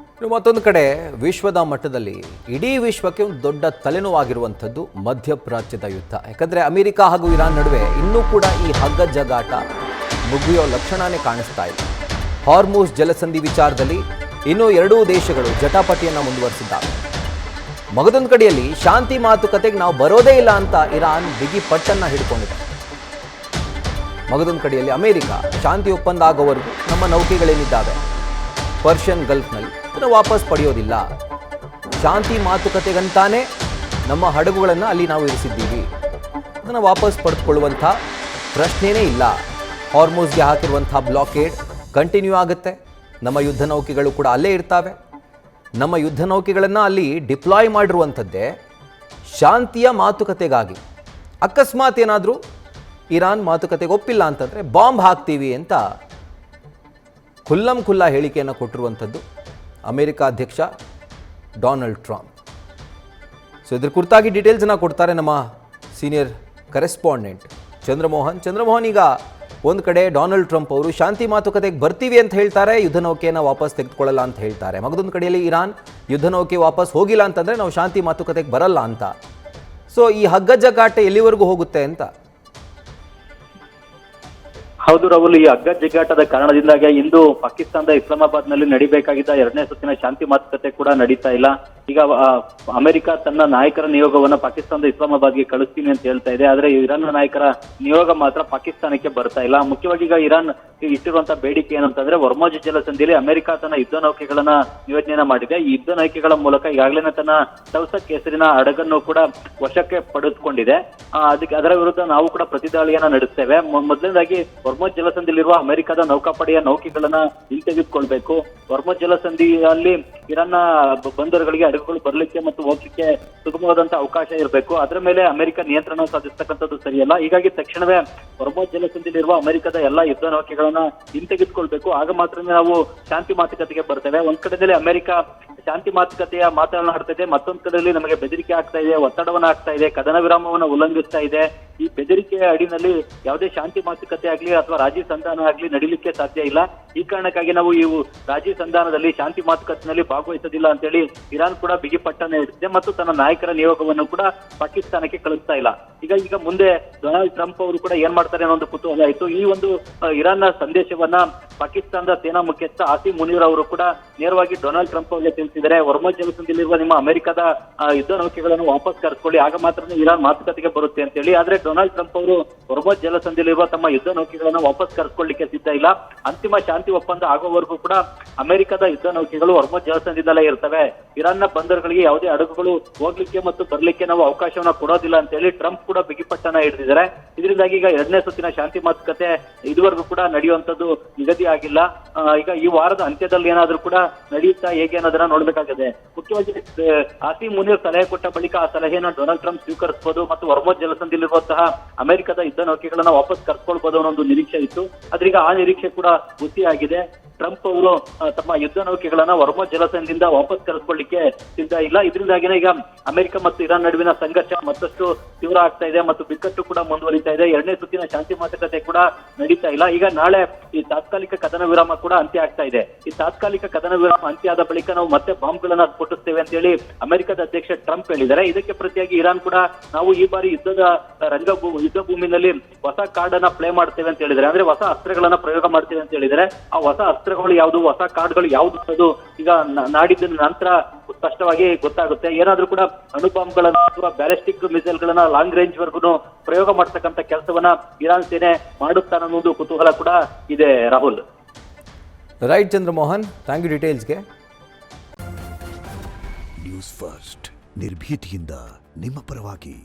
ಇನ್ನು ಮತ್ತೊಂದು ಕಡೆ ವಿಶ್ವದ ಮಟ್ಟದಲ್ಲಿ ಇಡೀ ವಿಶ್ವಕ್ಕೆ ಒಂದು ದೊಡ್ಡ ತಲೆನೋವಾಗಿರುವಂಥದ್ದು ಮಧ್ಯಪ್ರಾಚ್ಯದ ಯುದ್ಧ. ಯಾಕಂದರೆ ಅಮೆರಿಕ ಹಾಗೂ ಇರಾನ್ ನಡುವೆ ಇನ್ನೂ ಕೂಡ ಈ ಹಗ್ಗ ಜಗಾಟ ಮುಗಿಯೋ ಲಕ್ಷಣನೇ ಕಾಣಿಸ್ತಾ ಇದೆ. ಹಾರ್ಮುಜ್ ಜಲಸಂಧಿ ವಿಚಾರದಲ್ಲಿ ಇನ್ನೂ ಎರಡೂ ದೇಶಗಳು ಜಟಾಪಟಿಯನ್ನು ಮುಂದುವರಿಸಿದ್ದಾವೆ. ಮಗದೊಂದು ಕಡೆಯಲ್ಲಿ ಶಾಂತಿ ಮಾತುಕತೆಗೆ ನಾವು ಬರೋದೇ ಇಲ್ಲ ಅಂತ ಇರಾನ್ ಬಿಗಿ ಪಟ್ಟನ್ನು ಹಿಡ್ಕೊಂಡಿದೆ. ಮಗದೊಂದು ಕಡೆಯಲ್ಲಿ ಅಮೆರಿಕ ಶಾಂತಿ ಒಪ್ಪಂದ ಆಗೋವರೆಗೂ ನಮ್ಮ ನೌಕೆಗಳೇನಿದ್ದಾವೆ ಪರ್ಷಿಯನ್ ಗಲ್ಫ್ನಲ್ಲಿ ಅದನ್ನು ವಾಪಸ್ ಪಡೆಯೋದಿಲ್ಲ, ಶಾಂತಿ ಮಾತುಕತೆಗಂತಾನೆ ನಮ್ಮ ಹಡಗುಗಳನ್ನು ಅಲ್ಲಿ ನಾವು ಇರಿಸಿದ್ದೀವಿ, ಅದನ್ನು ವಾಪಸ್ ಪಡೆದುಕೊಳ್ಳುವಂಥ ಪ್ರಶ್ನೆಯೇ ಇಲ್ಲ. ಹಾರ್ಮುಜ್ಗೆ ಹಾಕಿರುವಂಥ ಬ್ಲಾಕೇಡ್ ಕಂಟಿನ್ಯೂ ಆಗುತ್ತೆ. ನಮ್ಮ ಯುದ್ಧ ನೌಕೆಗಳು ಕೂಡ ಅಲ್ಲೇ ಇರ್ತಾವೆ. ನಮ್ಮ ಯುದ್ಧ ನೌಕೆಗಳನ್ನು ಅಲ್ಲಿ ಡಿಪ್ಲಾಯ್ ಮಾಡಿರುವಂಥದ್ದೇ ಶಾಂತಿಯ ಮಾತುಕತೆಗಾಗಿ. ಅಕಸ್ಮಾತ್ ಏನಾದರೂ ಇರಾನ್ ಮಾತುಕತೆಗೆ ಒಪ್ಪಿಲ್ಲ ಅಂತಂದರೆ ಬಾಂಬ್ ಹಾಕ್ತೀವಿ ಅಂತ ಖುಲ್ಲಾ ಹೇಳಿಕೆಯನ್ನು ಕೊಟ್ಟಿರುವಂಥದ್ದು ಅಮೆರಿಕ ಅಧ್ಯಕ್ಷ ಡೊನಾಲ್ಡ್ ಟ್ರಂಪ್. ಸೊ ಇದ್ರ ಕುರಿತಾಗಿ ಡೀಟೇಲ್ಸನ್ನು ಕೊಡ್ತಾರೆ ನಮ್ಮ ಸೀನಿಯರ್ ಕರೆಸ್ಪಾಂಡೆಂಟ್ ಚಂದ್ರಮೋಹನ್. ಈಗ ಒಂದು ಕಡೆ ಡೊನಾಲ್ಡ್ ಟ್ರಂಪ್ ಅವರು ಶಾಂತಿ ಮಾತುಕತೆಗೆ ಬರ್ತೀವಿ ಅಂತ ಹೇಳ್ತಾರೆ, ಯುದ್ಧ ನೌಕೆಯನ್ನು ವಾಪಸ್ ತೆಗೆದುಕೊಳ್ಳಲ್ಲ ಅಂತ ಹೇಳ್ತಾರೆ. ಮಗದೊಂದು ಕಡೆಯಲ್ಲಿ ಇರಾನ್ ಯುದ್ಧ ನೌಕೆ ವಾಪಸ್ ಹೋಗಿಲ್ಲ ಅಂತಂದರೆ ನಾವು ಶಾಂತಿ ಮಾತುಕತೆಗೆ ಬರಲ್ಲ ಅಂತ. ಸೊ ಈ ಹಗ್ಗ ಜಗಾಟ ಎಲ್ಲಿವರೆಗೂ ಹೋಗುತ್ತೆ ಅಂತ? ಹೌದು ರಾಹುಲ್, ಈ ಹಗ್ಗ ಜಗ್ಗಾಟದ ಕಾರಣದಿಂದಾಗಿ ಇಂದು ಪಾಕಿಸ್ತಾನದ ಇಸ್ಲಾಮಾಬಾದ್ ನಲ್ಲಿ ನಡಿಬೇಕಾಗಿದ್ದ ಎರಡನೇ ಸುತ್ತಿನ ಶಾಂತಿ ಮಾತುಕತೆ ಕೂಡ ನಡೀತಾ ಇಲ್ಲ. ಈಗ ಅಮೆರಿಕ ತನ್ನ ನಾಯಕರ ನಿಯೋಗವನ್ನ ಪಾಕಿಸ್ತಾನದ ಇಸ್ಲಾಮಾಬಾದ್ಗೆ ಕಳಿಸ್ತೀನಿ ಅಂತ ಹೇಳ್ತಾ ಇದೆ. ಆದ್ರೆ ಇರಾನ್ ನಾಯಕರ ನಿಯೋಗ ಮಾತ್ರ ಪಾಕಿಸ್ತಾನಕ್ಕೆ ಬರ್ತಾ ಇಲ್ಲ. ಮುಖ್ಯವಾಗಿ ಈಗ ಇರಾನ್ ಇಟ್ಟಿರುವಂತಹ ಬೇಡಿಕೆ ಏನಂತಂದ್ರೆ ವರ್ಮೋಜ್ ಜಲಸಂಧಿಯಲ್ಲಿ ಅಮೆರಿಕ ತನ್ನ ಯುದ್ಧ ನೌಕೆಗಳನ್ನ ನಿಯೋಜನೆ ಮಾಡಿದೆ. ಈ ಯುದ್ಧ ನೌಕೆಗಳ ಮೂಲಕ ಈಗಾಗಲೇ ತನ್ನ ತೌಸಕ್ ಹೆಸರಿನ ಹಡಗನ್ನು ಕೂಡ ವಶಕ್ಕೆ ಪಡೆದುಕೊಂಡಿದೆ. ಅದಕ್ಕೆ ಅದರ ವಿರುದ್ಧ ನಾವು ಕೂಡ ಪ್ರತಿದಾಳಿಯನ್ನ ನಡೆಸ್ತೇವೆ. ಮೊದಲನೇದಾಗಿ ವರ್ಮೋಜ್ ಜಲಸಂಧಿಯಲ್ಲಿರುವ ಅಮೆರಿಕದ ನೌಕಾಪಡೆಯ ನೌಕೆಗಳನ್ನ ಹಿಂತೆಗೆದುಕೊಳ್ಬೇಕು. ವರ್ಮೋಜ್ ಜಲಸಂಧಿಯಲ್ಲಿ ಇರಾನ್ನ ಬಂದರುಗಳಿಗೆ ಹಡಗುಗಳು ಬರಲಿಕ್ಕೆ ಮತ್ತು ಹೋಗ್ಲಿಕ್ಕೆ ಸುಗಮವಾದಂತಹ ಅವಕಾಶ ಇರಬೇಕು. ಅದರ ಮೇಲೆ ಅಮೆರಿಕ ನಿಯಂತ್ರಣ ಸಾಧಿಸತಕ್ಕಂಥದ್ದು ಸರಿಯಲ್ಲ. ಹೀಗಾಗಿ ತಕ್ಷಣವೇ ವರ್ಮೋಜ್ ಜಲಸಂಧಿಯಲ್ಲಿರುವ ಅಮೆರಿಕದ ಎಲ್ಲಾ ಯುದ್ಧ ನೌಕೆಗಳನ್ನ ಹಿಂತೆಗೆದುಕೊಳ್ಬೇಕು. ಆಗ ಮಾತ್ರ ನಾವು ಶಾಂತಿ ಮಾತುಕತೆಗೆ ಬರ್ತೇವೆ. ಒಂದ್ ಕಡೆಯಲ್ಲಿ ಅಮೆರಿಕ ಶಾಂತಿ ಮಾತುಕತೆಯ ಮಾತನಾಡ್ತಾ ಇದೆ, ಮತ್ತೊಂದು ಕಡೆಯಲ್ಲಿ ನಮಗೆ ಬೆದರಿಕೆ ಆಗ್ತಾ ಇದೆ, ಒತ್ತಡವನ್ನ ಆಗ್ತಾ ಇದೆ, ಕದನ ವಿರಾಮವನ್ನು ಉಲ್ಲಂಘಿಸ್ತಾ ಇದೆ. ಈ ಬೆದರಿಕೆಯ ಅಡಿನಲ್ಲಿ ಯಾವುದೇ ಶಾಂತಿ ಮಾತುಕತೆ ಆಗ್ಲಿ ಅಥವಾ ರಾಜಿ ಸಂಧಾನ ಆಗ್ಲಿ ನಡೀಲಿಕ್ಕೆ ಸಾಧ್ಯ ಇಲ್ಲ. ಈ ಕಾರಣಕ್ಕಾಗಿ ನಾವು ಈ ರಾಜಿ ಸಂಧಾನದಲ್ಲಿ ಶಾಂತಿ ಮಾತುಕತೆಯಲ್ಲಿ ಭಾಗವಹಿಸೋದಿಲ್ಲ ಅಂತೇಳಿ ಇರಾನ್ ಕೂಡ ಬಿಗಿ ಪಟ್ಟನ್ನು ಇಟ್ಟಿದೆ ಮತ್ತು ತನ್ನ ನಾಯಕರ ನಿಯೋಗವನ್ನು ಕೂಡ ಪಾಕಿಸ್ತಾನಕ್ಕೆ ಕಳಿಸ್ತಾ ಇಲ್ಲ. ಈಗ ಮುಂದೆ ಡೊನಾಲ್ಡ್ ಟ್ರಂಪ್ ಅವರು ಕೂಡ ಏನ್ ಮಾಡ್ತಾರೆ ಅನ್ನೋ ಒಂದು ಕುತೂಹಲ ಆಯಿತು. ಈ ಒಂದು ಇರಾನ್ನ ಸಂದೇಶವನ್ನ ಪಾಕಿಸ್ತಾನದ ಸೇನಾ ಮುಖ್ಯಸ್ಥ ಆಸಿಮ್ ಮುನೀರ್ ಅವರು ಕೂಡ ನೇರವಾಗಿ ಡೊನಾಲ್ಡ್ ಟ್ರಂಪ್ ಅವರಿಗೆ ತಿಳಿಸಿದ್ದಾರೆ. ವರ್ಮೋಜ್ ಜಲಸಂಧಿಯಲ್ಲಿರುವ ನಿಮ್ಮ ಅಮೆರಿಕದ ಯುದ್ಧ ನೌಕೆಗಳನ್ನು ವಾಪಸ್ ಕರೆಸ್ಕೊಳ್ಳಿ, ಆಗ ಮಾತ್ರ ಇರಾನ್ ಮಾತುಕತೆಗೆ ಬರುತ್ತೆ ಅಂತ ಹೇಳಿ. ಆದ್ರೆ ಡೊನಾಲ್ಡ್ ಟ್ರಂಪ್ ಅವರು ವರ್ಮೋಜ್ ಜಲಸಂಧಿಯಲ್ಲಿರುವ ತಮ್ಮ ಯುದ್ಧ ನೌಕೆಗಳನ್ನು ವಾಪಸ್ ಕರೆಸ್ಕೊಳ್ಳಿಕ್ಕೆ ಸಿದ್ಧ ಇಲ್ಲ. ಅಂತಿಮ ಶಾಂತಿ ಒಪ್ಪಂದ ಆಗೋವರೆಗೂ ಕೂಡ ಅಮೆರಿಕದ ಯುದ್ಧ ನೌಕೆಗಳು ವರ್ಮೋಜ್ ಜಲಸಂಧಿಯಲ್ಲೇ ಇರ್ತವೆ. ಇರಾನ್ನ ಬಂದರುಗಳಿಗೆ ಯಾವುದೇ ಹಡಗುಗಳು ಹೋಗ್ಲಿಕ್ಕೆ ಮತ್ತು ಬರ್ಲಿಕ್ಕೆ ನಾವು ಅವಕಾಶವನ್ನ ಕೊಡೋದಿಲ್ಲ ಅಂತ ಹೇಳಿ ಟ್ರಂಪ್ ಕೂಡ ಬಿಗಿಪಟ್ಟನ್ನ ಹಿಡಿದಿದ್ದಾರೆ. ಇದರಿಂದಾಗಿ ಈಗ ಎರಡನೇ ಸುತ್ತಿನ ಶಾಂತಿ ಮಾತುಕತೆ ಇದುವರೆಗೂ ಕೂಡ ನಡೆಯುವಂತದ್ದು ನಿಗದಿ ಆಗಿಲ್ಲ. ಈಗ ಈ ವಾರದ ಅಂತ್ಯದಲ್ಲಿ ಏನಾದ್ರೂ ಕೂಡ ನಡೆಯುತ್ತಾ ಹೇಗೆ ಅನ್ನೋದನ್ನ ನೋಡ್ಬೇಕಾಗಿದೆ. ಮುಖ್ಯವಾಗಿ ಆಸಿಮ್ ಮುನೀರ್ ಸಲಹೆ ಕೊಟ್ಟ ಬಳಿಕ ಆ ಸಲಹೆಯನ್ನು ಡೊನಾಲ್ಡ್ ಟ್ರಂಪ್ ಸ್ವೀಕರಿಸಬಹುದು ಮತ್ತು ವರ್ಮೋಜ್ ಜಲಸಂಧಿಯಲ್ಲಿರುವಂತಹ ಅಮೆರಿಕದ ಯುದ್ಧ ನೌಕೆಗಳನ್ನ ವಾಪಸ್ ಕರ್ಸ್ಕೊಳ್ಬಹುದು ಅನ್ನೋ ಒಂದು ನಿರೀಕ್ಷೆ ಇತ್ತು. ಆದ್ರೆ ಈಗ ಆ ನಿರೀಕ್ಷೆ ಕೂಡ ಹುಸಿಯಾಗಿದೆ. ಟ್ರಂಪ್ ಅವರು ತಮ್ಮ ಯುದ್ಧ ನೌಕೆಗಳನ್ನ ವರ್ಮೋಜ್ ಜಲಸಂಧಿಯಿಂದ ವಾಪಸ್ ಕರೆಸ್ಕೊಳ್ಳಿಕ್ಕೆ ಸಿದ್ಧ ಇಲ್ಲ. ಇದರಿಂದಾಗಿನೇ ಈಗ ಅಮೆರಿಕ ಮತ್ತು ಇರಾನ್ ನಡುವಿನ ಸಂಘರ್ಷ ಮತ್ತಷ್ಟು ತೀವ್ರ ಆಗ್ತಾ ಇದೆ ಮತ್ತು ಬಿಕ್ಕಟ್ಟು ಕೂಡ ಮುಂದುವರಿತಾ ಇದೆ. ಎರಡನೇ ಸುತ್ತಿನ ಶಾಂತಿ ಮಾತುಕತೆ ಕೂಡ ನಡೀತಾ ಇಲ್ಲ. ಈಗ ನಾಳೆ ಈ ತಾತ್ಕಾಲಿಕ ಕದನ ವಿರಾಮ ಕೂಡ ಅಂತ್ಯ ಆಗ್ತಾ ಇದೆ. ಈ ತಾತ್ಕಾಲಿಕ ಕದನ ವಿರಾಮ ಅಂತ್ಯ ಆದ ಬಳಿಕ ನಾವು ಮತ್ತೆ ಬಾಂಬ್ಗಳನ್ನ ಸ್ಫೋಟಿಸ್ತೇವೆ ಅಂತ ಹೇಳಿ ಅಮೆರಿಕದ ಅಧ್ಯಕ್ಷ ಟ್ರಂಪ್ ಹೇಳಿದ್ದಾರೆ. ಇದಕ್ಕೆ ಪ್ರತಿಯಾಗಿ ಇರಾನ್ ಕೂಡ ನಾವು ಈ ಬಾರಿ ಯುದ್ಧ ಭೂಮಿನಲ್ಲಿ ಹೊಸ ಕಾರ್ಡ್ ಅನ್ನ ಪ್ಲೇ ಮಾಡ್ತೇವೆ ಅಂತ ಹೇಳಿದ್ದಾರೆ. ಅಂದ್ರೆ ಹೊಸ ಅಸ್ತ್ರಗಳನ್ನ ಪ್ರಯೋಗ ಮಾಡ್ತೇವೆ ಅಂತ ಹೇಳಿದ್ದಾರೆ. ಆ ಹೊಸ ಅಸ್ತ್ರಗಳು ಯಾವುದು, ಹೊಸ ಕಾರ್ಡ್ಗಳು ಯಾವುದು ಅನ್ನೋದು ಈಗ ನಾಡಿದ್ದ ನಂತರ ಸ್ಪಷ್ಟವಾಗಿ ಗೊತ್ತಾಗುತ್ತೆ. ಏನಾದ್ರೂ ಕೂಡ ಅಣುಬಾಂಬ್ಗಳನ್ನ ಅಥವಾ ಬ್ಯಾಲಿಸ್ಟಿಕ್ ಮಿಸೈಲ್ ಗಳನ್ನ ಲಾಂಗ್ ರೇಂಜ್ ವರ್ಗು ಪ್ರಯೋಗ ಮಾಡ್ತಕ್ಕಂಥ ಕೆಲಸವನ್ನ ಇರಾನ್ ಸೇನೆ ಮಾಡುತ್ತಾನೆ ಅನ್ನೋದು ಕುತೂಹಲ ಕೂಡ ಇದೆ. Rahul. Right Chandramohan, thank you ಡೀಟೇಲ್ಸ್ಗೆ. ನ್ಯೂಸ್ ಫಸ್ಟ್ ನಿರ್ಭೀತಿಯಿಂದ ನಿಮ್ಮ ಪರವಾಗಿ.